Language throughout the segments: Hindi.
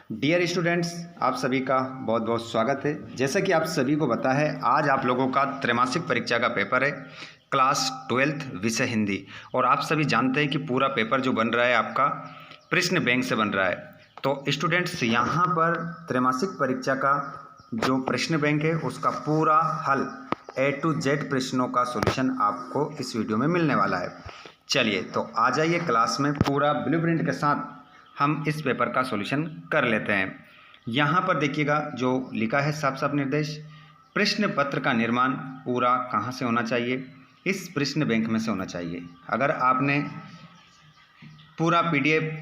डियर स्टूडेंट्स, आप सभी का बहुत बहुत स्वागत है। जैसा कि आप सभी को पता है, आज आप लोगों का त्रैमासिक परीक्षा का पेपर है, क्लास 12th विषय हिंदी। और आप सभी जानते हैं कि पूरा पेपर जो बन रहा है आपका प्रश्न बैंक से बन रहा है। तो स्टूडेंट्स, यहाँ पर त्रैमासिक परीक्षा का जो प्रश्न बैंक है उसका पूरा हल A to Z प्रश्नों का सॉल्यूशन आपको इस वीडियो में मिलने वाला है। चलिए तो आ जाइए क्लास में, पूरा ब्लूप्रिंट के साथ हम इस पेपर का सॉल्यूशन कर लेते हैं। यहाँ पर देखिएगा जो लिखा है साफ साफ निर्देश, प्रश्न पत्र का निर्माण पूरा कहाँ से होना चाहिए? इस प्रश्न बैंक में से होना चाहिए। अगर आपने पूरा PDF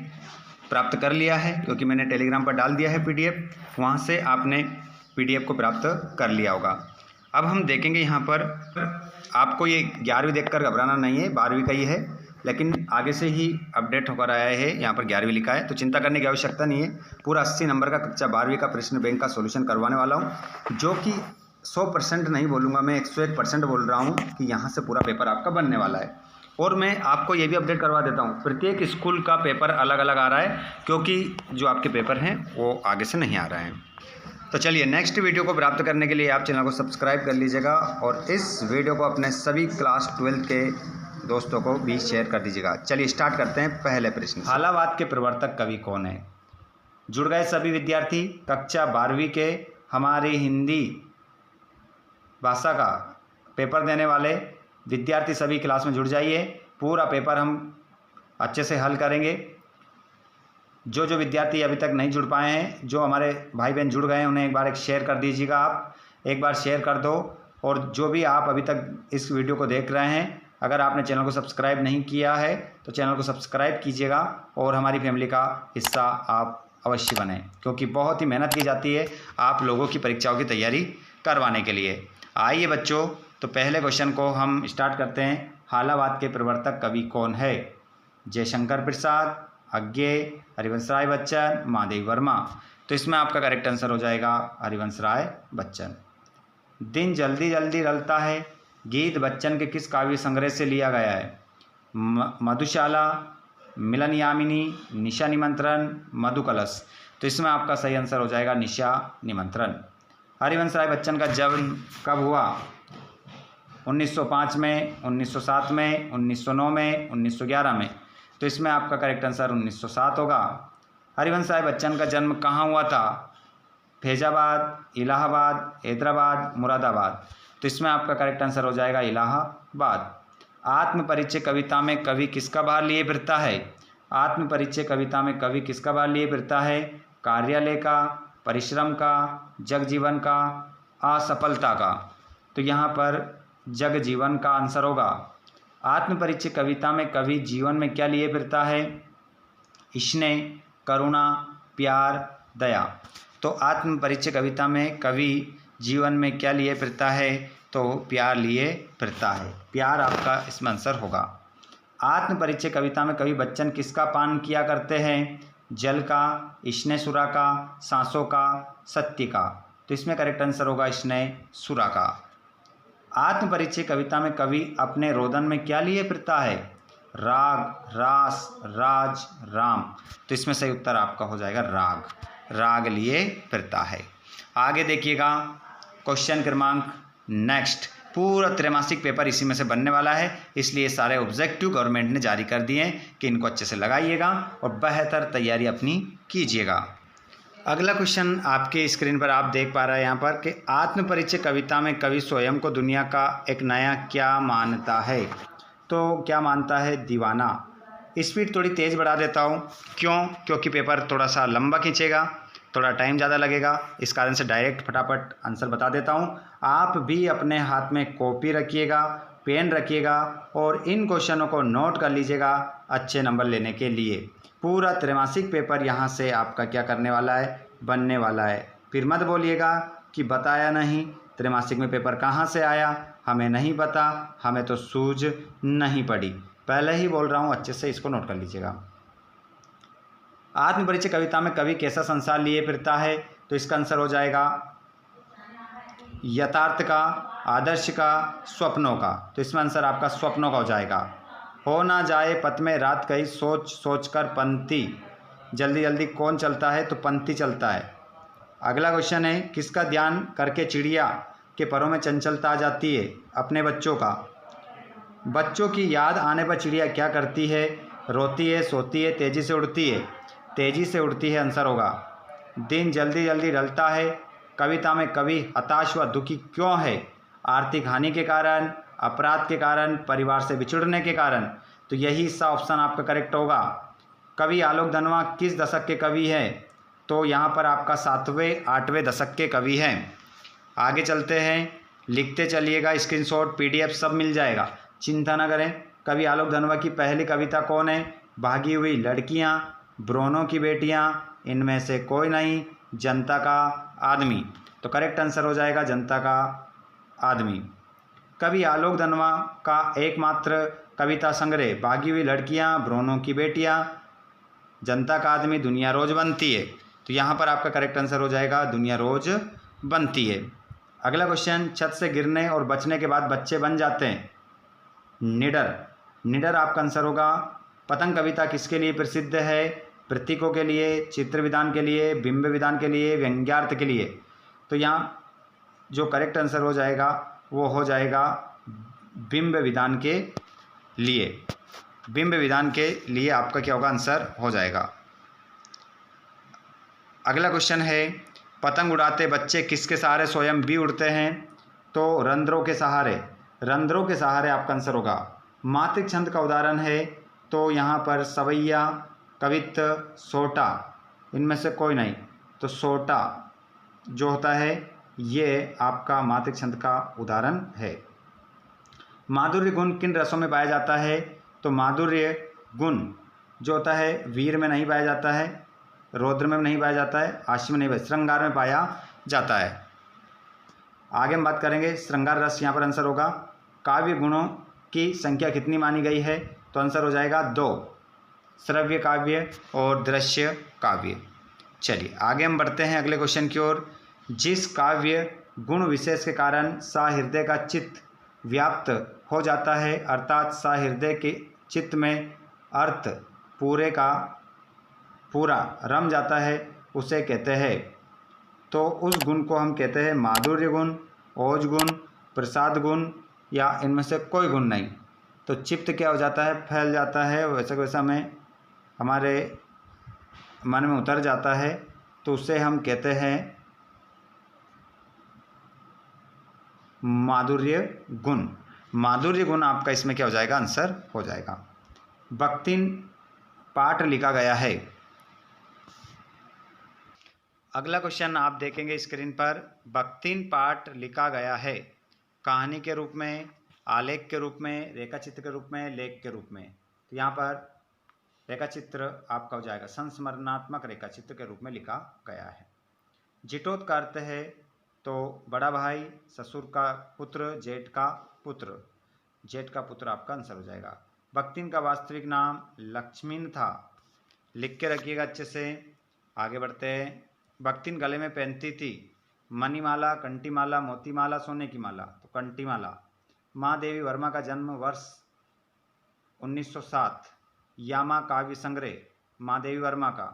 प्राप्त कर लिया है, क्योंकि मैंने टेलीग्राम पर डाल दिया है PDF, वहाँ से आपने PDF को प्राप्त कर लिया होगा। अब हम देखेंगे यहाँ पर, आपको ये 11वीं देखकर घबराना नहीं है, 12वीं का ही है, लेकिन आगे से ही अपडेट होकर आया है। यहाँ पर 11वीं लिखा है, तो चिंता करने की आवश्यकता नहीं है। पूरा 80 नंबर का कक्षा 12वीं का प्रश्न बैंक का सॉल्यूशन करवाने वाला हूँ, जो कि 100% नहीं बोलूँगा, मैं 101% बोल रहा हूँ कि यहाँ से पूरा पेपर आपका बनने वाला है। और मैं आपको ये भी अपडेट करवा देता हूँ, प्रत्येक स्कूल का पेपर अलग अलग आ रहा है, क्योंकि जो आपके पेपर हैं वो आगे से नहीं आ रहे हैं। तो चलिए, नेक्स्ट वीडियो को प्राप्त करने के लिए आप चैनल को सब्सक्राइब कर लीजिएगा और इस वीडियो को अपने सभी क्लास 12th के दोस्तों को भी शेयर कर दीजिएगा। चलिए स्टार्ट करते हैं पहले प्रश्न। हालावाद के प्रवर्तक कवि कौन है? जुड़ गए सभी विद्यार्थी। कक्षा 12वीं के हमारे हिंदी भाषा का पेपर देने वाले विद्यार्थी सभी क्लास में जुड़ जाइए। पूरा पेपर हम अच्छे से हल करेंगे। जो जो विद्यार्थी अभी तक नहीं जुड़ पाए हैं, जो हमारे भाई बहन जुड़ गए हैं, उन्हें एक बार शेयर कर दीजिएगा। आप एक बार शेयर कर दो। और जो भी आप अभी तक इस वीडियो को देख रहे हैं, अगर आपने चैनल को सब्सक्राइब नहीं किया है तो चैनल को सब्सक्राइब कीजिएगा और हमारी फैमिली का हिस्सा आप अवश्य बने, क्योंकि बहुत ही मेहनत की जाती है आप लोगों की परीक्षाओं की तैयारी करवाने के लिए। आइए बच्चों, तो पहले क्वेश्चन को हम स्टार्ट करते हैं। हालावाद के प्रवर्तक कवि कौन है? जयशंकर प्रसाद, अज्ञे, हरिवंश राय बच्चन, महादेवी वर्मा। तो इसमें आपका करेक्ट आंसर हो जाएगा हरिवंश राय बच्चन। दिन जल्दी जल्दी ढलता है गीत बच्चन के किस काव्य संग्रह से लिया गया है? मधुशाला, मिलन यामिनी, निशा निमंत्रण, मधुकलश। तो इसमें आपका सही आंसर हो जाएगा निशा निमंत्रण। हरिवंश राय बच्चन का जन्म कब हुआ? 1905 में, 1907 में, 1909 में, 1911 में। तो इसमें आपका करेक्ट आंसर 1907 होगा। हरिवंश राय बच्चन का जन्म कहाँ हुआ था? फैजाबाद, इलाहाबाद, हैदराबाद, मुरादाबाद। तो इसमें आपका करेक्ट आंसर हो जाएगा इलाहाबाद। आत्मपरिचय कविता में कवि किसका भार लिए फिरता है? आत्मपरिचय कविता में कवि किसका भार लिए फिरता है? कार्यालय का, परिश्रम का, जगजीवन का, असफलता का। तो यहाँ पर जगजीवन का आंसर होगा। आत्मपरिचय कविता में कवि जीवन में क्या लिए फिरता है? स्नेह, करुणा, प्यार, दया। तो आत्मपरिचय कविता में कवि जीवन में क्या लिए फिरता है? तो प्यार लिए फिरता है। प्यार आपका इसमें आंसर होगा। आत्मपरिचय कविता में कवि बच्चन किसका पान किया करते हैं? जल का, स्नेह सुरा का, सांसों का, सत्य का। तो इसमें करेक्ट आंसर होगा स्नेह सुरा का। आत्मपरिचय कविता में कवि अपने रोदन में क्या लिए फिरता है? राग, रास, राज, राम। तो इसमें सही उत्तर आपका हो जाएगा राग। राग लिए फिरता है। आगे देखिएगा क्वेश्चन क्रमांक नेक्स्ट। पूरा त्रैमासिक पेपर इसी में से बनने वाला है, इसलिए सारे ऑब्जेक्टिव गवर्नमेंट ने जारी कर दिए हैं कि इनको अच्छे से लगाइएगा और बेहतर तैयारी अपनी कीजिएगा। अगला क्वेश्चन आपके स्क्रीन पर आप देख पा रहे हैं यहाँ पर कि आत्मपरिचय कविता में कवि स्वयं को दुनिया का एक नया क्या मानता है? तो क्या मानता है? दीवाना। स्पीड थोड़ी तेज़ बढ़ा देता हूँ, क्यों? क्योंकि पेपर थोड़ा सा लंबा खींचेगा, थोड़ा टाइम ज़्यादा लगेगा, इस कारण से डायरेक्ट फटाफट आंसर बता देता हूँ। आप भी अपने हाथ में कॉपी रखिएगा, पेन रखिएगा और इन क्वेश्चनों को नोट कर लीजिएगा अच्छे नंबर लेने के लिए। पूरा त्रैमासिक पेपर यहाँ से आपका क्या करने वाला है? बनने वाला है। फिर मत बोलिएगा कि बताया नहीं, त्रैमासिक में पेपर कहाँ से आया, हमें नहीं पता, हमें तो सूझ नहीं पड़ी। पहले ही बोल रहा हूँ, अच्छे से इसको नोट कर लीजिएगा। आत्मपरिचय कविता में कवि कैसा संसार लिए फिरता है? तो इसका आंसर हो जाएगा यथार्थ का, आदर्श का, स्वप्नों का। तो इसमें आंसर आपका स्वप्नों का हो जाएगा। हो ना जाए पथ में रात कहीं सोच सोच कर पंक्ति, जल्दी जल्दी कौन चलता है, तो पंथी चलता है। अगला क्वेश्चन है, किसका ध्यान करके चिड़िया के परों में चंचलता आ जाती है, अपने बच्चों का। बच्चों की याद आने पर चिड़िया क्या करती है, रोती है, सोती है, तेजी से उड़ती है। तेजी से उड़ती है आंसर होगा। दिन जल्दी जल्दी ढलता है, कविता में कवि हताश व दुखी क्यों है, आर्थिक हानि के कारण, अपराध के कारण, परिवार से बिछुड़ने के कारण। तो यही हिस्सा ऑप्शन आपका करेक्ट होगा। कवि आलोक धनवा किस दशक के कवि हैं, तो यहाँ पर आपका 7वें 8वें दशक के कवि हैं। आगे चलते हैं, लिखते चलिएगा, स्क्रीनशॉट PDF सब मिल जाएगा, चिंता न करें। कवि आलोक धनवा की पहली कविता कौन है, भागी हुई लड़कियां, ब्रोनो की बेटियां, इनमें से कोई नहीं, जनता का आदमी। तो करेक्ट आंसर हो जाएगा जनता का आदमी। कवि आलोक धनवा का एकमात्र कविता संग्रह भागी हुई लड़कियां, ब्रोनो की बेटियां, जनता का आदमी, दुनिया रोज बनती है। तो यहाँ पर आपका करेक्ट आंसर हो जाएगा दुनिया रोज बनती है। अगला क्वेश्चन, छत से गिरने और बचने के बाद बच्चे बन जाते हैं, निडर। निडर आपका आंसर होगा। पतंग कविता किसके लिए प्रसिद्ध है, प्रतीकों के लिए, चित्र विधान के लिए, बिंब विधान के लिए, व्यंग्यार्थ के लिए। तो यहाँ जो करेक्ट आंसर हो जाएगा वो हो जाएगा बिंब विधान के लिए। बिंब विधान के लिए आपका क्या होगा, आंसर हो जाएगा। अगला क्वेश्चन है, पतंग उड़ाते बच्चे किसके सहारे स्वयं भी उड़ते हैं, तो रंध्रों के सहारे। रंध्रों के सहारे आपका आंसर होगा। मातृक छंद का उदाहरण है, तो यहाँ पर सवैया, कवित्त, सोटा, इनमें से कोई नहीं। तो सोटा जो होता है ये आपका मातृक छंद का उदाहरण है। माधुर्य गुण किन रसों में पाया जाता है, तो माधुर्य गुण जो होता है वीर में नहीं पाया जाता है, रौद्र में नहीं पाया जाता है, आशी में नहीं पाया, श्रृंगार में पाया जाता है। आगे हम बात करेंगे श्रृंगार रस, यहाँ पर आंसर होगा। काव्य गुणों की संख्या कितनी मानी गई है, तो आंसर हो जाएगा 2, श्रव्य काव्य और दृश्य काव्य। चलिए आगे हम बढ़ते हैं अगले क्वेश्चन की ओर। जिस काव्य गुण विशेष के कारण सहृदय का चित्त व्याप्त हो जाता है, अर्थात सहृदय के चित्त में अर्थ पूरे का पूरा रम जाता है, उसे कहते हैं। तो उस गुण को हम कहते हैं माधुर्य गुण, ओज गुण, प्रसाद गुण, या इनमें से कोई गुण नहीं। तो चित्त क्या हो जाता है, फैल जाता है, वैसा वैसा में हमारे मन में उतर जाता है, तो उसे हम कहते हैं माधुर्य गुण। माधुर्य गुण आपका इसमें क्या हो जाएगा, आंसर हो जाएगा। बख्तिन पाठ लिखा गया है। अगला क्वेश्चन आप देखेंगे स्क्रीन पर, बख्तिन पाठ लिखा गया है कहानी के रूप में, आलेख के रूप में, रेखाचित्र के रूप में, लेख के रूप में। तो यहाँ पर रेखाचित्र आपका हो जाएगा, संस्मरणात्मक रेखाचित्र के रूप में लिखा गया है। जिटोत का अर्थ है तो बड़ा भाई, ससुर का पुत्र, जेठ का पुत्र। जेठ का पुत्र आपका आंसर हो जाएगा। बख्तिन का वास्तविक नाम लक्ष्मीन था, लिख के रखिएगा अच्छे से। आगे बढ़ते हैं। बख्तिन गले में पहनती थी मणिमाला, कंटीमाला, मोतीमाला, सोने की माला। तो कंटीमाला। माँ देवी वर्मा का जन्म वर्ष 1907। यामा काव्य संग्रह माँ देवी वर्मा का।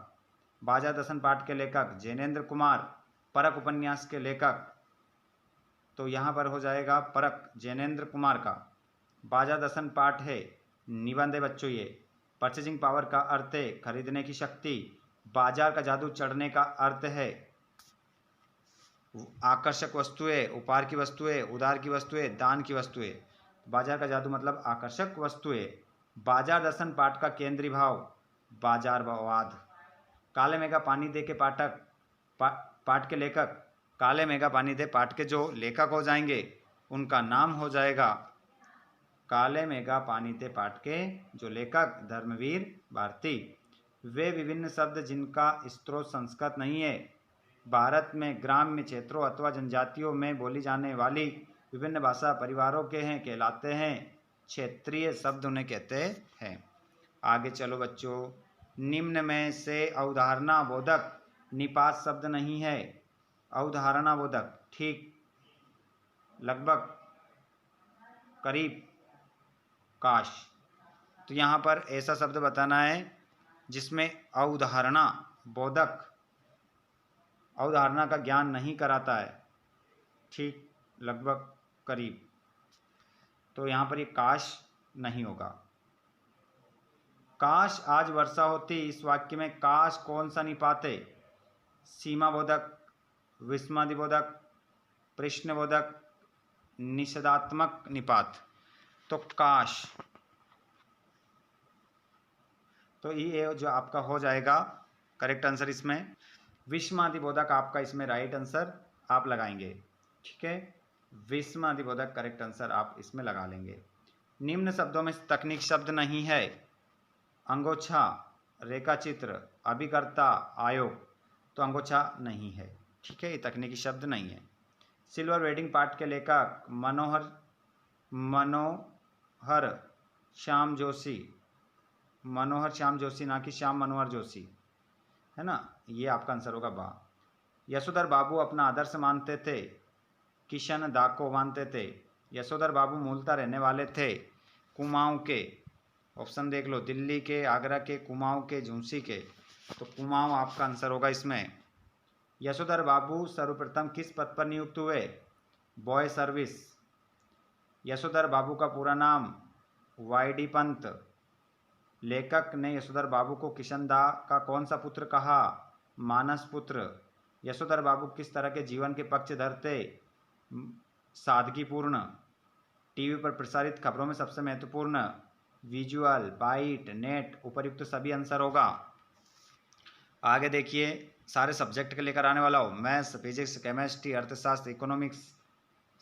बाजा दसन पाठ के लेखक जैनेन्द्र कुमार। परख उपन्यास के लेखक, तो यहाँ पर हो जाएगा परख जैनेन्द्र कुमार का। बाजा दसन पाठ है निबंध है बच्चों ये। परचेजिंग पावर का अर्थ है खरीदने की शक्ति। बाजार का जादू चढ़ने का अर्थ है आकर्षक वस्तुएं, उपहार की वस्तुएं, उधार की वस्तुएं, दान की वस्तुएं। बाजार का जादू मतलब आकर्षक वस्तुएं। बाजार दर्शन पाठ का केंद्रीय भाव बाजारवाद। काले मेघा पानी दे के पाठक पाठ के लेखक, काले मेघा पानी दे पाठ के जो लेखक हो जाएंगे उनका नाम हो जाएगा काले मेघा पानी दे पाठ के जो लेखक धर्मवीर भारती। वे विभिन्न शब्द जिनका स्रोत संस्कृत नहीं है, भारत में ग्राम्य क्षेत्रों अथवा जनजातियों में बोली जाने वाली विभिन्न भाषा परिवारों के हैं, कहलाते हैं क्षेत्रीय शब्द उन्हें कहते हैं। आगे चलो बच्चों, निम्न में से अवधारणा बोधक निपात शब्द नहीं है। अवधारणा बोधक ठीक, लगभग, करीब, काश। तो यहाँ पर ऐसा शब्द बताना है जिसमें अवधारणा बोधक अवधारणा का ज्ञान नहीं कराता है, ठीक लगभग करीब, तो यहाँ पर ये काश नहीं होगा। काश आज वर्षा होती, इस वाक्य में काश कौन सा निपाते? सीमा बोधक, विस्मयादिबोधक, प्रश्नबोधक, निषेधात्मक निपात। तो काश, तो ये जो आपका हो जाएगा करेक्ट आंसर इसमें। विस्मयादिबोधक आपका इसमें राइट आंसर आप लगाएंगे, ठीक है। विस्मयादिबोधक करेक्ट आंसर आप इसमें लगा लेंगे। निम्न शब्दों में तकनीक शब्द नहीं है। अंगोछा, रेखाचित्र, अभिकर्ता, आयोग, तो अंगोछा नहीं है, ठीक है, ये तकनीकी शब्द नहीं है। सिल्वर वेडिंग पार्ट के लेखक मनोहर श्याम जोशी, मनोहर श्याम जोशी, ना कि श्याम मनोहर जोशी, है ना, ये आपका आंसर होगा बा। यशोधर बाबू अपना आदर्श मानते थे, किशन दा को मानते थे। यशोधर बाबू मूलतः रहने वाले थे कुमाऊं के, ऑप्शन देख लो, दिल्ली के, आगरा के, कुमाऊं के, झुंसी के, तो कुमाऊं आपका आंसर होगा इसमें। यशोधर बाबू सर्वप्रथम किस पद पर नियुक्त हुए? Boy service. यशोधर बाबू का पूरा नाम वाई.डी. पंत। लेखक ने यशोधर बाबू को किशनदा का कौन सा पुत्र कहा? मानस पुत्र। यशोधर बाबू किस तरह के जीवन के पक्षधर थे? सादगीपूर्ण। टीवी पर प्रसारित खबरों में सबसे महत्वपूर्ण? विजुअल, बाइट, नेट, उपर्युक्त सभी आंसर होगा। आगे देखिए, सारे सब्जेक्ट के लेकर आने वाला हो, मैथ्स, फिजिक्स, केमिस्ट्री, अर्थशास्त्र, इकोनॉमिक्स,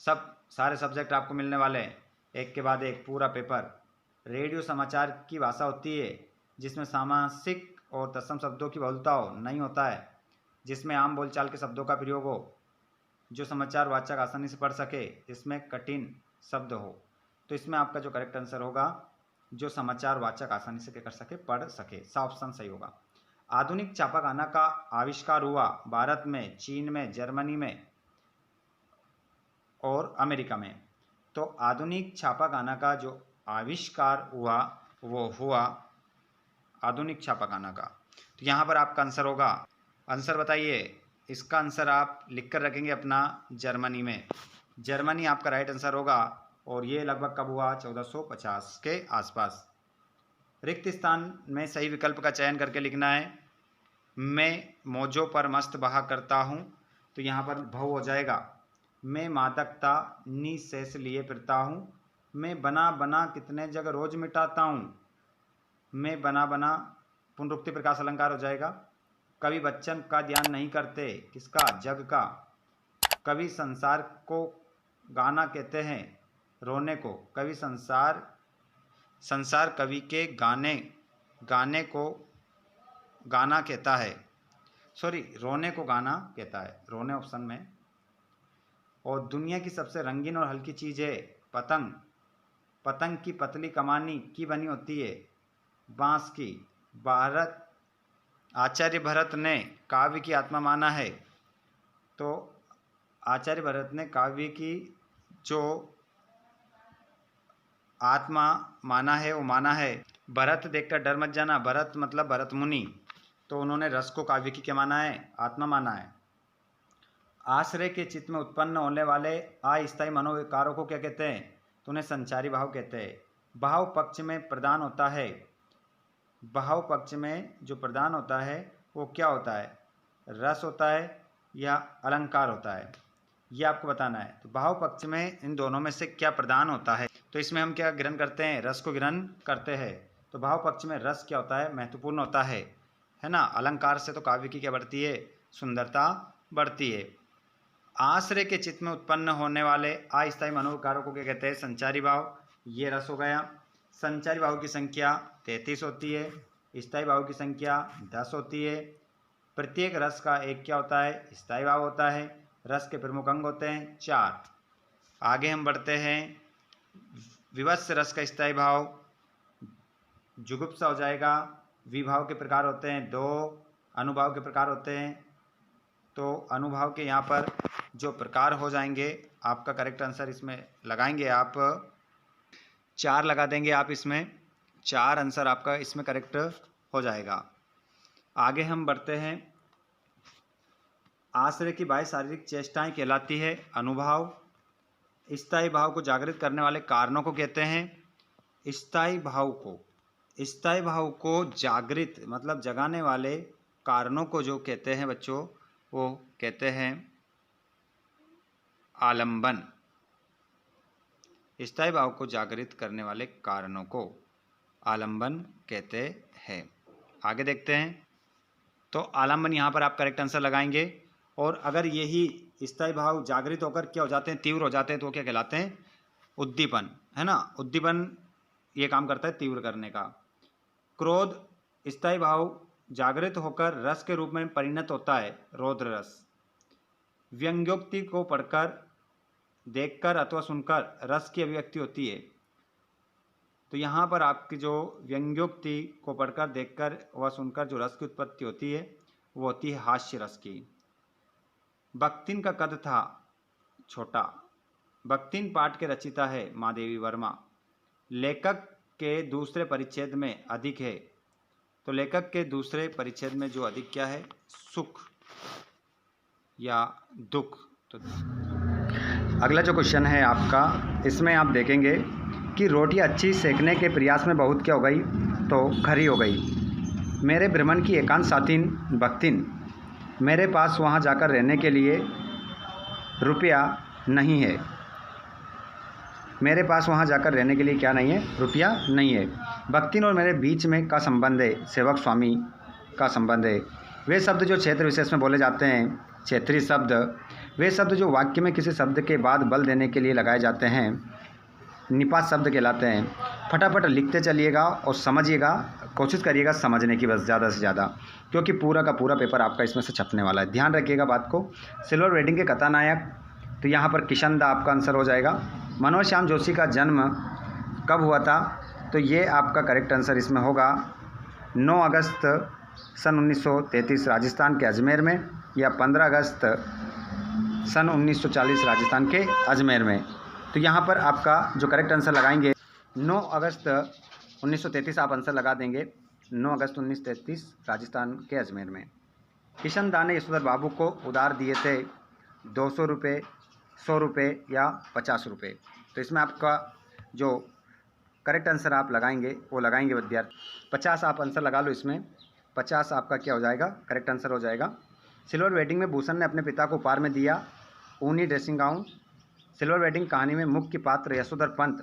सब सारे सब्जेक्ट आपको मिलने वाले हैं, एक के बाद एक पूरा पेपर। रेडियो समाचार की भाषा होती है जिसमें सामासिक और तत्सम शब्दों की बहुलता हो, नहीं होता है, जिसमें आम बोलचाल के शब्दों का प्रयोग हो, जो समाचार वाचक आसानी से पढ़ सके, जिसमें कठिन शब्द हो। तो इसमें आपका जो करेक्ट आंसर होगा, जो समाचार वाचक आसानी से कर सके, पढ़ सके, सा ऑप्शन सही होगा। आधुनिक छापाखाना का आविष्कार हुआ भारत में, चीन में, जर्मनी में और अमेरिका में। तो आधुनिक छापाखाना का जो आविष्कार हुआ वो हुआ आधुनिक छापाखाना का, तो यहाँ पर आपका आंसर होगा, आंसर बताइए। इसका आंसर आप लिख कर रखेंगे अपना, जर्मनी में। जर्मनी आपका राइट आंसर होगा, और ये लगभग कब हुआ? 1450 के आसपास। रिक्त स्थान में सही विकल्प का चयन करके लिखना है। मैं मौजों पर मस्त बहा करता हूँ, तो यहाँ पर भव हो जाएगा। मैं मादकता निशेष लिए फिरता हूँ। मैं बना बना कितने जग रोज मिटाता हूँ। मैं बना बना पुनरुक्ति प्रकाश अलंकार हो जाएगा। कभी बच्चन का ध्यान नहीं करते, किसका? जग का। कभी संसार को गाना कहते हैं, रोने को। कभी संसार कवि के गाने को गाना कहता है, सॉरी, रोने को गाना कहता है, रोने ऑप्शन में। और दुनिया की सबसे रंगीन और हल्की चीज़ है पतंग। पतंग की पतली कमानी की बनी होती है, बांस की। आचार्य भरत ने काव्य की आत्मा माना है, तो आचार्य भरत ने काव्य की जो आत्मा माना है वो माना है, भरत देखकर डर मत जाना, भरत मतलब भरत मुनि, तो उन्होंने रस को काव्य की क्या माना है? आत्मा माना है। आश्रय के चित्त में उत्पन्न होने वाले अस्थायी मनोविकारों को क्या कहते हैं? तो उन्हें संचारी भाव कहते हैं। भाव पक्ष में प्रदान होता है, भाव पक्ष में जो प्रदान होता है वो क्या होता है? रस होता है या अलंकार होता है, ये आपको बताना है। तो भाव पक्ष में इन दोनों में से क्या प्रदान होता है? तो इसमें हम क्या ग्रहण करते हैं? रस को ग्रहण करते हैं। तो भाव पक्ष में रस क्या होता है? महत्वपूर्ण होता है ना। अलंकार से तो काव्य की क्या बढ़ती है? सुंदरता बढ़ती है। आश्रय के चित्त में उत्पन्न होने वाले अस्थायी मनोविकारों को क्या कहते हैं? संचारी भाव। ये रस हो गया। संचारी भाव की संख्या 33 होती है, स्थायी भाव की संख्या 10 होती है। प्रत्येक रस का एक क्या होता है? स्थायी भाव होता है। रस के प्रमुख अंग होते हैं 4। आगे हम बढ़ते हैं। विवत्स रस का स्थायी भाव जुगुप्सा हो जाएगा। विभाव के प्रकार होते हैं 2, अनुभाव के प्रकार होते हैं। तो अनुभाव के यहाँ पर जो प्रकार हो जाएंगे, आपका करेक्ट आंसर इसमें लगाएंगे आप 4 लगा देंगे आप इसमें, 4 आंसर आपका इसमें करेक्ट हो जाएगा। आगे हम बढ़ते हैं। आश्रय की बाह्य शारीरिक चेष्टाएं कहलाती है अनुभाव। स्थायी भाव को जागृत करने वाले कारणों को कहते हैं स्थायी भाव को जागृत मतलब जगाने वाले कारणों को जो कहते हैं बच्चों वो कहते हैं आलंबन। स्थायी भाव को जागृत करने वाले कारणों को आलंबन कहते हैं। आगे देखते हैं। तो आलंबन यहाँ पर आप करेक्ट आंसर लगाएंगे। और अगर यही स्थायी भाव जागृत होकर क्या हो जाते हैं, तीव्र हो जाते हैं, तो क्या कहलाते हैं, उद्दीपन, है ना। उद्दीपन ये काम करता है तीव्र करने का। क्रोध स्थायी भाव जागृत होकर रस के रूप में परिणत होता है, रौद्र रस। व्यंग्योक्ति को पढ़कर, देखकर अथवा सुनकर रस की अभिव्यक्ति होती है। तो यहाँ पर आपकी जो व्यंग्योक्ति को पढ़कर, देखकर व सुनकर जो रस की उत्पत्ति होती है वो होती है हास्य रस की। बख्तिन का कद था छोटा। बख्तिन पाठ के रचिता है महादेवी वर्मा। लेखक के दूसरे परिच्छेद में अधिक है। तो लेखक के दूसरे परिच्छेद में जो अधिक क्या है, सुख या दुख। तो अगला जो क्वेश्चन है आपका, इसमें आप देखेंगे कि रोटी अच्छी सेकने के प्रयास में बहुत क्या हो गई, तो खरी हो गई। मेरे भ्रमण की एकांत साथिन बख्तिन, मेरे पास वहाँ जाकर रहने के लिए रुपया नहीं है। मेरे पास वहाँ जाकर रहने के लिए क्या नहीं है, रुपया नहीं है। बख्तिन और मेरे बीच में का संबंध है, सेवक स्वामी का संबंध है। वे शब्द जो क्षेत्र विशेष में बोले जाते हैं, क्षेत्रीय शब्द, वे शब्द जो वाक्य में किसी शब्द के बाद बल देने के लिए लगाए जाते हैं, निपात शब्द कहलाते हैं। फटाफट लिखते चलिएगा और समझिएगा, कोशिश करिएगा समझने की बस ज़्यादा से ज़्यादा, क्योंकि पूरा का पूरा पेपर आपका इसमें से छपने वाला है। ध्यान रखिएगा बात को। सिल्वर वेडिंग के कथानायक, तो यहाँ पर किशन दा आपका आंसर हो जाएगा। मनोज श्याम जोशी का जन्म कब हुआ था, तो ये आपका करेक्ट आंसर इसमें होगा 9 अगस्त सन 1933 राजस्थान के अजमेर में, या 15 अगस्त सन 1940 राजस्थान के अजमेर में। तो यहाँ पर आपका जो करेक्ट आंसर लगाएंगे 9 अगस्त 1933 आप आंसर लगा देंगे। 9 अगस्त 1933 राजस्थान के अजमेर में। किशन दा ने यशोधर बाबू को उधार दिए थे 200 रुपये, 100 रुपये या 50 रुपये। तो इसमें आपका जो करेक्ट आंसर आप लगाएंगे वो लगाएंगे विद्यार्थी 50 आप आंसर लगा लो। इसमें 50 आपका क्या हो जाएगा, करेक्ट आंसर हो जाएगा। सिल्वर वेडिंग में भूषण ने अपने पिता को उपहार में दिया ऊनी ड्रेसिंग गाउन। सिल्वर वेडिंग कहानी में मुख्य पात्र यशोधर पंत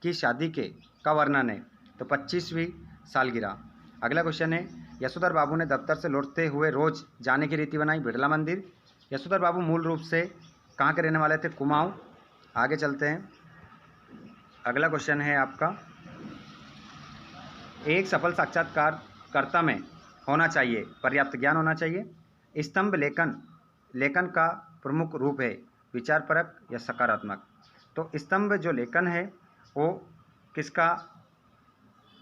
की शादी के का वर्णन है, तो 25वीं सालगिरह। अगला क्वेश्चन है, यशोधर बाबू ने दफ्तर से लौटते हुए रोज जाने की रीति बनाई, बिड़ला मंदिर। यशोधर बाबू मूल रूप से कहाँ के रहने वाले थे, कुमाऊं। आगे चलते हैं। अगला क्वेश्चन है आपका, एक सफल साक्षात्कारकर्ता में होना चाहिए पर्याप्त ज्ञान होना चाहिए। स्तंभ लेखन का प्रमुख रूप है, विचारपरक या सकारात्मक। तो स्तंभ जो लेखन है वो किसका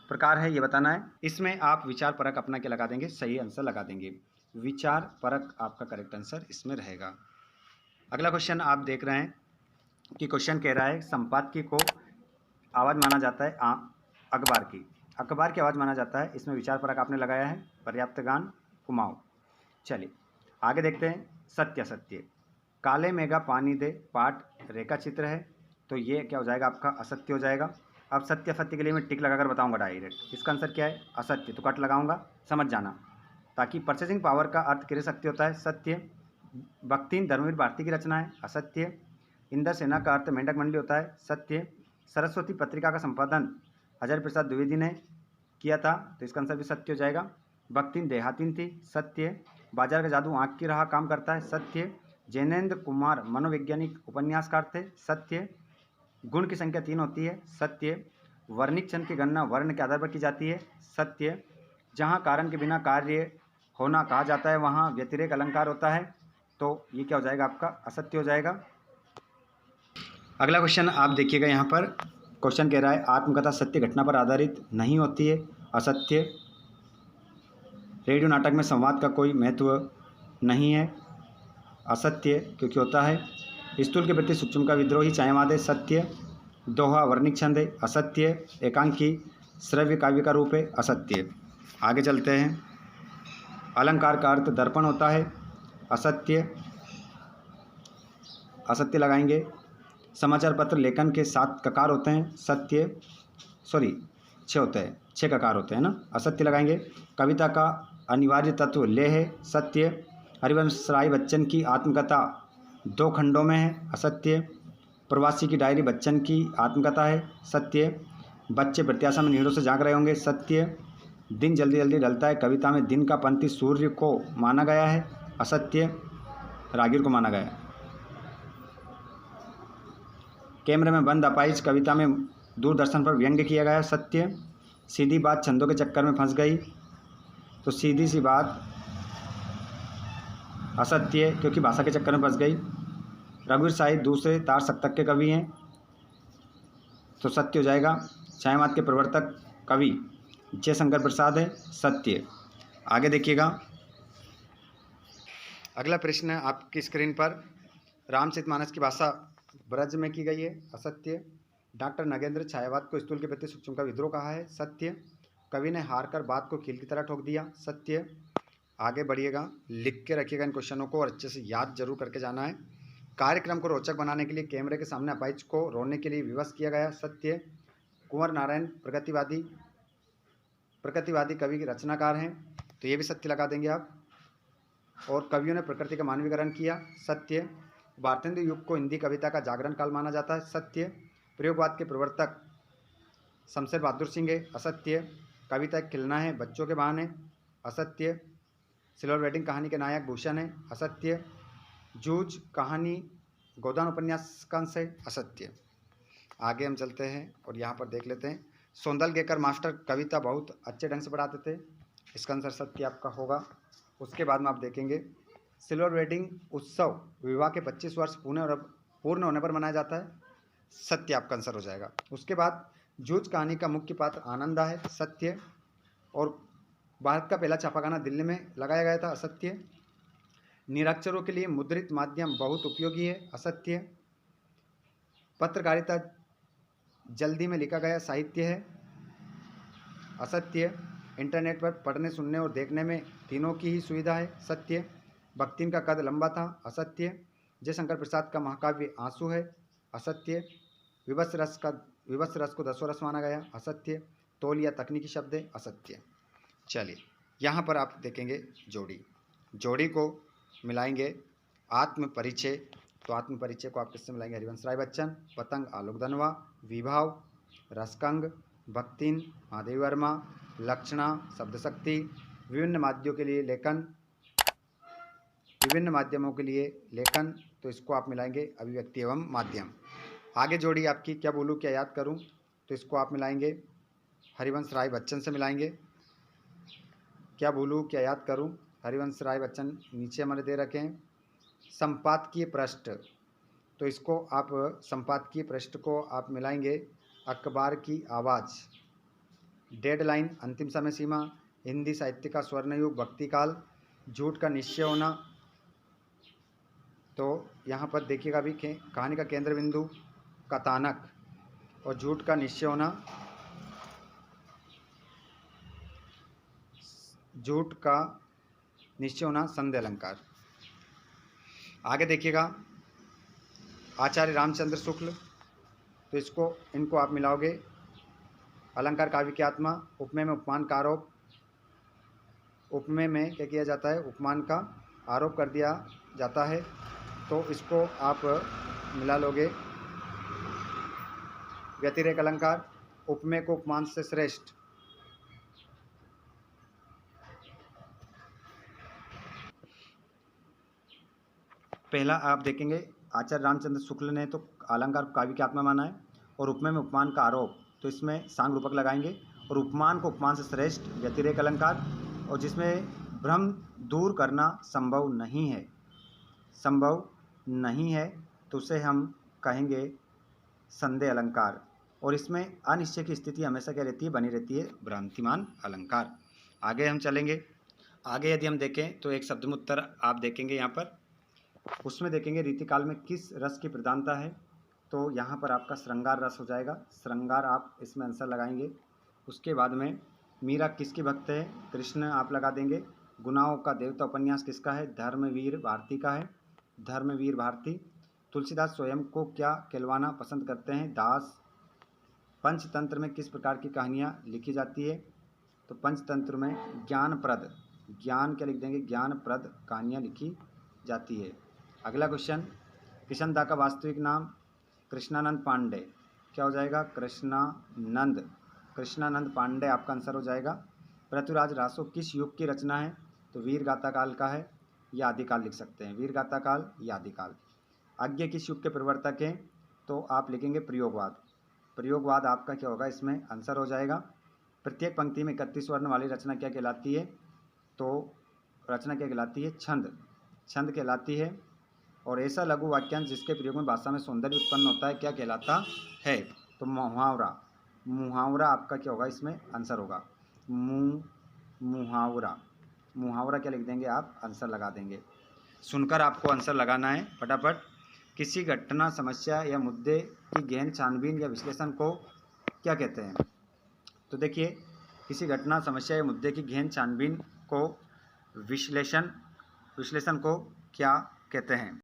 प्रकार है ये बताना है। इसमें आप विचारपरक अपना क्या लगा देंगे, सही आंसर लगा देंगे। विचारपरक आपका करेक्ट आंसर इसमें रहेगा। अगला क्वेश्चन आप देख रहे हैं कि क्वेश्चन कह रहा है संपादकीय को आवाज़ माना जाता है अखबार की आवाज़ माना जाता है। इसमें विचारपरक आपने लगाया है, पर्याप्त ज्ञान, कुमाऊं। चलिए आगे देखते हैं। सत्य काले मेघा पानी दे पाठ रेखा चित्र है, तो ये क्या हो जाएगा आपका असत्य हो जाएगा। अब सत्य के लिए मैं टिक लगाकर बताऊंगा डायरेक्ट। इसका आंसर क्या है, असत्य। तो कट लगाऊंगा, समझ जाना, ताकि परचेसिंग पावर का अर्थ क्रय शक्ति होता है, सत्य। बख्तिन धर्मवीर भारती की रचना है, असत्य। इंद्र सेना का अर्थ मेंढक मंडली होता है, सत्य। सरस्वती पत्रिका का संपादन हजारी प्रसाद द्विवेदी ने किया था, तो इसका आंसर भी सत्य हो जाएगा। बख्तिन देहातीन थी, सत्य। बाजार का जादू आँख की राह काम करता है, सत्य। जैनेन्द्र कुमार मनोवैज्ञानिक उपन्यासकार थे, सत्य। गुण की संख्या 3 होती है, सत्य। वर्णिक छंद की गणना वर्ण के आधार पर की जाती है, सत्य। जहाँ कारण के बिना कार्य होना कहा जाता है वहाँ व्यतिरेक अलंकार होता है, तो ये क्या हो जाएगा आपका, असत्य हो जाएगा। अगला क्वेश्चन आप देखिएगा। यहाँ पर क्वेश्चन कह रहा है आत्मकथा सत्य घटना पर आधारित नहीं होती है, असत्य। रेडियो नाटक में संवाद का कोई महत्व नहीं है, असत्य, क्योंकि होता है। स्थूल के प्रति सूक्ष्म का विद्रोही छायावाद है, सत्य। दोहा वर्णिक छंद है, असत्य। एकांकी श्रव्य काव्य का रूप है, असत्य। आगे चलते हैं। अलंकार का अर्थ दर्पण होता है, असत्य, असत्य लगाएंगे। समाचार पत्र लेखन के 7 ककार होते हैं, सत्य, 6 होते हैं, 6 ककार होते हैं ना, असत्य लगाएंगे। कविता का अनिवार्य तत्व ले है, सत्य। हरिवंश राय बच्चन की आत्मकथा 2 खंडों में है, असत्य। प्रवासी की डायरी बच्चन की आत्मकथा है, सत्य। बच्चे प्रत्याशा में नीड़ों से जाग रहे होंगे, सत्य। दिन जल्दी जल्दी ढलता है, कविता में दिन का पंथी सूर्य को माना गया है, असत्य, रागिर को माना गया है। कैमरे में बंद अपाइज कविता में दूरदर्शन पर व्यंग्य किया गया, सत्य। सीधी बात छंदों के चक्कर में फंस गई, तो सीधी सी बात असत्य, क्योंकि भाषा के चक्कर में फंस गई। रघुवीर साहिब दूसरे तार सप्तक के कवि हैं, तो सत्य हो जाएगा। छायावाद के प्रवर्तक कवि जयशंकर प्रसाद है, सत्य। आगे देखिएगा, अगला प्रश्न आपकी स्क्रीन पर, रामचरितमानस की भाषा ब्रज में की गई है, असत्य। डॉक्टर नगेंद्र छायावाद को स्थूल के प्रति सूक्ष्म का विद्रोह कहा है, सत्य। कवि ने हार कर बात को कील की तरह ठोक दिया, सत्य। आगे बढ़िएगा, लिख के रखिएगा इन क्वेश्चनों को और अच्छे से याद जरूर करके जाना है। कार्यक्रम को रोचक बनाने के लिए कैमरे के सामने अपाइज को रोने के लिए विवश किया गया, सत्य। कुंवर नारायण प्रकृतिवादी कवि के रचनाकार हैं, तो ये भी सत्य लगा देंगे आप। और कवियों ने प्रकृति का मानवीकरण किया, सत्य। भारतेंदु युग को हिंदी कविता का जागरण काल माना जाता है, सत्य। प्रयोगवाद के प्रवर्तक शमशेर बहादुर सिंह है, असत्य। कविता एक खिलना है बच्चों के बहाने, असत्य। सिल्वर वेडिंग कहानी के नायक भूषण है, असत्य। जूझ कहानी गोदान उपन्यास का अंश है, असत्य। आगे हम चलते हैं और यहाँ पर देख लेते हैं, सौंदलगेकर मास्टर कविता बहुत अच्छे ढंग से पढ़ाते थे, इसका आंसर सत्य आपका होगा। उसके बाद में आप देखेंगे, सिल्वर वेडिंग उत्सव विवाह के 25 वर्ष पूर्ण होने पर मनाया जाता है, सत्य आपका आंसर हो जाएगा। उसके बाद जूझ कहानी का मुख्य पात्र आनंदा है, सत्य। और भारत का पहला छापाखाना दिल्ली में लगाया गया था, असत्य। निरक्षरों के लिए मुद्रित माध्यम बहुत उपयोगी है, असत्य। पत्रकारिता जल्दी में लिखा गया साहित्य है, असत्य। इंटरनेट पर पढ़ने सुनने और देखने में तीनों की ही सुविधा है, सत्य। भक्तिन का कद लंबा था, असत्य। जयशंकर प्रसाद का महाकाव्य आंसू है, असत्य। विवश रस को दसों रस माना गया, असत्य। तौलिया तकनीकी शब्द है, असत्य। चलिए यहाँ पर आप देखेंगे जोड़ी को मिलाएंगे, आत्म परिचय। तो आत्म परिचय को आप किससे मिलाएंगे, हरिवंश राय बच्चन, पतंग आलोक धनवा, विभाव रसकंग, भक्तिन महादेवी वर्मा, लक्षणा शब्दशक्ति, विभिन्न माध्यमों के लिए लेखन, तो इसको आप मिलाएंगे अभिव्यक्ति एवं माध्यम। आगे जोड़ी आपकी क्या बोलूँ क्या याद करूँ, तो इसको आप मिलाएंगे हरिवंश राय बच्चन से मिलाएंगे। क्या बोलूँ क्या याद करूँ, हरिवंश राय बच्चन नीचे हमारे दे रखे हैं। संपादकीय पृष्ठ, तो इसको आप संपादकीय पृष्ठ को आप मिलाएंगे अखबार की आवाज़। डेडलाइन अंतिम समय सीमा, हिंदी साहित्य का स्वर्ण युग भक्ति काल, झूठ का निश्चय होना, तो यहाँ पर देखिएगा अभी कहानी का केंद्र बिंदु कथानक और झूठ का निश्चय होना, संध्या अलंकार। आगे देखिएगा आचार्य रामचंद्र शुक्ल, तो इनको आप मिलाओगे अलंकार काव्य की आत्मा, उपमेय में उपमान का आरोप, उपमेय में क्या किया जाता है, उपमान का आरोप कर दिया जाता है, तो इसको आप मिला लोगे व्यतिरेक अलंकार, उपमेय को उपमान से श्रेष्ठ। पहला आप देखेंगे आचार्य रामचंद्र शुक्ल ने तो अलंकार को काव्य की आत्मा माना है, और उपमेय में उपमान का आरोप, तो इसमें सांग रूपक लगाएंगे, और उपमान को उपमान से श्रेष्ठ व्यतिरेक अलंकार, और जिसमें भ्रम दूर करना संभव नहीं है, तो उसे हम कहेंगे संदेह अलंकार, और इसमें अनिश्चय की स्थिति हमेशा क्या रहती है, बनी रहती है, भ्रांतिमान अलंकार। आगे हम चलेंगे, आगे यदि हम देखें तो एक शब्द में उत्तर आप देखेंगे यहाँ पर, उसमें देखेंगे रीतिकाल में किस रस की प्रधानता है, तो यहाँ पर आपका श्रृंगार रस हो जाएगा, श्रृंगार आप इसमें आंसर लगाएंगे। उसके बाद में मीरा किसकी भक्त है, कृष्ण आप लगा देंगे। गुनाहों का देवता उपन्यास किसका है? धर्मवीर भारती का है, धर्मवीर भारती। तुलसीदास स्वयं को क्या कहलवाना पसंद करते हैं? दास। पंचतंत्र में किस प्रकार की कहानियाँ लिखी जाती है? तो पंचतंत्र में ज्ञानप्रद, ज्ञान क्या लिख देंगे? ज्ञानप्रद कहानियाँ लिखी जाती है। अगला क्वेश्चन, किशन-दा का वास्तविक नाम? कृष्णानंद पांडे। क्या हो जाएगा? कृष्णानंद, कृष्णानंद पांडे आपका आंसर हो जाएगा। पृथ्वीराज रासो किस युग की रचना है? तो वीर गाथा काल का है या आदिकाल लिख सकते हैं, वीर गाथा काल या आदिकाल। आज्ञा किस युग के प्रवर्तक हैं? तो आप लिखेंगे प्रयोगवाद, प्रयोगवाद आपका क्या होगा इसमें? आंसर हो जाएगा। प्रत्येक पंक्ति में 31 वर्ण वाली रचना क्या कहलाती है? तो रचना क्या कहलाती है? छंद, छंद कहलाती है। और ऐसा लघु वाक्यांश जिसके प्रयोग में भाषा में सौंदर्य उत्पन्न होता है क्या कहलाता है? तो मुहावरा, मुहावरा आपका क्या होगा इसमें? आंसर होगा मुहावरा, मुहावरा क्या लिख देंगे आप? आंसर लगा देंगे। सुनकर आपको आंसर लगाना है फटाफट। किसी घटना, समस्या या मुद्दे की गहन छानबीन या विश्लेषण को क्या कहते हैं? तो देखिए, किसी घटना, समस्या या मुद्दे की गहन छानबीन को विश्लेषण को क्या कहते हैं?